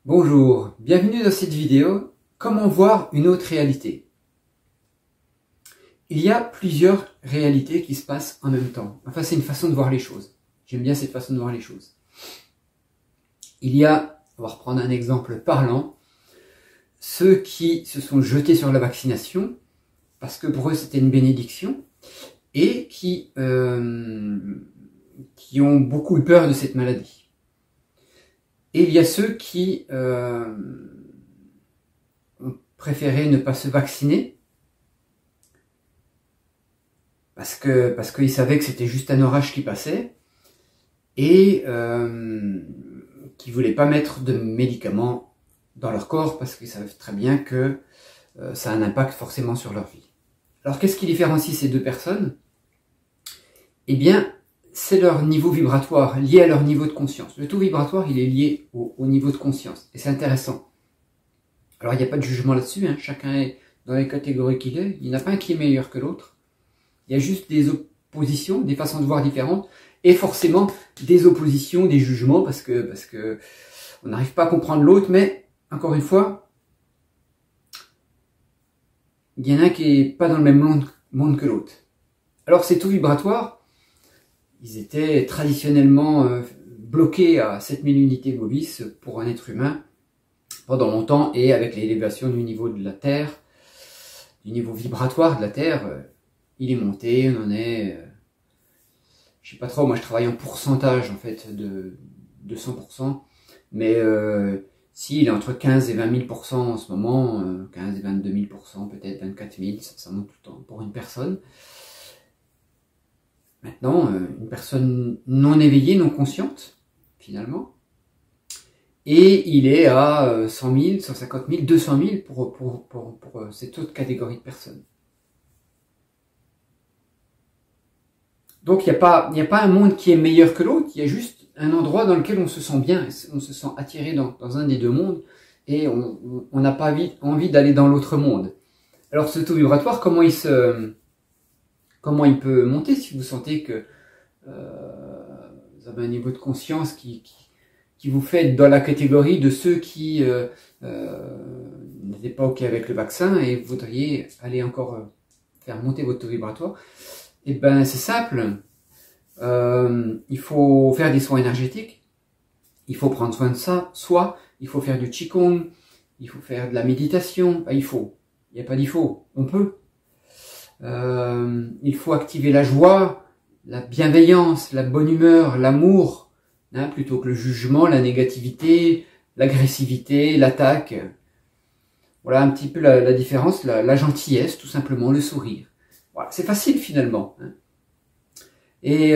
Bonjour, bienvenue dans cette vidéo. Comment voir une autre réalité? Il y a plusieurs réalités qui se passent en même temps. Enfin, c'est une façon de voir les choses. J'aime bien cette façon de voir les choses. Il y a, on va reprendre un exemple parlant, ceux qui se sont jetés sur la vaccination parce que pour eux c'était une bénédiction et qui ont beaucoup eu peur de cette maladie. Et il y a ceux qui ont préféré ne pas se vacciner parce qu'ils savaient que c'était juste un orage qui passait et qui ne voulaient pas mettre de médicaments dans leur corps parce qu'ils savent très bien que ça a un impact forcément sur leur vie. Alors qu'est-ce qui différencie ces deux personnes? Eh bien, c'est leur niveau vibratoire, lié à leur niveau de conscience. Le taux vibratoire, il est lié au niveau de conscience. Et c'est intéressant. Alors, il n'y a pas de jugement là-dessus. Hein. Chacun est dans les catégories qu'il est. Il n'y en a pas un qui est meilleur que l'autre. Il y a juste des oppositions, des façons de voir différentes. Et forcément, des oppositions, des jugements, parce que on n'arrive pas à comprendre l'autre. Mais, encore une fois, il y en a un qui n'est pas dans le même monde que l'autre. Alors, ces taux vibratoires, ils étaient traditionnellement bloqués à 7000 unités Bovis pour un être humain pendant longtemps, et avec l'élévation du niveau de la Terre, du niveau vibratoire de la Terre, il est monté, on en est, je sais pas trop, moi je travaille en pourcentage en fait de 100%, mais si il est entre 15 et 20 000% en ce moment, 15 et 22 000%, peut-être 24 000, ça monte tout le temps pour une personne. Maintenant, une personne non éveillée, non consciente, finalement, et il est à 100 000, 150 000, 200 000 pour cette autre catégorie de personnes. Donc, il n'y a pas un monde qui est meilleur que l'autre, il y a juste un endroit dans lequel on se sent bien, on se sent attiré dans un des deux mondes, et on n'a pas envie d'aller dans l'autre monde. Alors, ce taux vibratoire, comment il peut monter si vous sentez que vous avez un niveau de conscience qui vous fait être dans la catégorie de ceux qui n'étaient pas OK avec le vaccin et voudriez aller encore faire monter votre taux vibratoire? Eh ben c'est simple, il faut faire des soins énergétiques, il faut prendre soin de ça, soit il faut faire du Qigong, il faut faire de la méditation, il n'y a pas d'il-faut, on peut. Il faut activer la joie, la bienveillance, la bonne humeur, l'amour, hein, plutôt que le jugement, la négativité, l'agressivité, l'attaque. Voilà un petit peu la différence, la gentillesse, tout simplement, le sourire. Voilà, c'est facile finalement. Hein. Et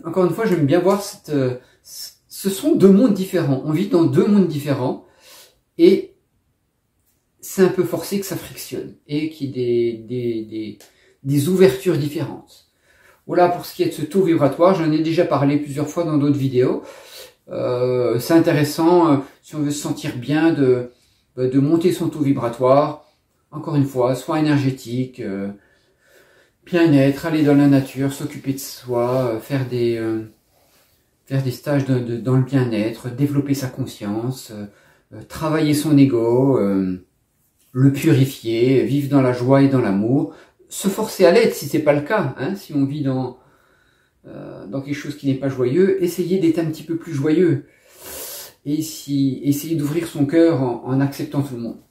encore une fois, j'aime bien voir ce sont deux mondes différents. On vit dans deux mondes différents et c'est un peu forcé que ça frictionne et qu'il y ait des ouvertures différentes. Voilà pour ce qui est de ce taux vibratoire, j'en ai déjà parlé plusieurs fois dans d'autres vidéos. C'est intéressant, si on veut se sentir bien, de monter son taux vibratoire. Encore une fois, soins énergétiques, bien-être, aller dans la nature, s'occuper de soi, faire des stages dans le bien-être, développer sa conscience, travailler son ego, le purifier, vivre dans la joie et dans l'amour. Se forcer à l'être si c'est pas le cas, hein, si on vit dans quelque chose qui n'est pas joyeux, essayer d'être un petit peu plus joyeux et essayer d'ouvrir son cœur en acceptant tout le monde.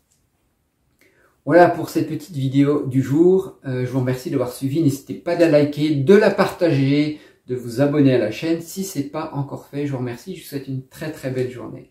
Voilà pour cette petite vidéo du jour, je vous remercie d'avoir suivi, n'hésitez pas de la liker, de la partager, de vous abonner à la chaîne si c'est pas encore fait, je vous remercie, je vous souhaite une très très belle journée.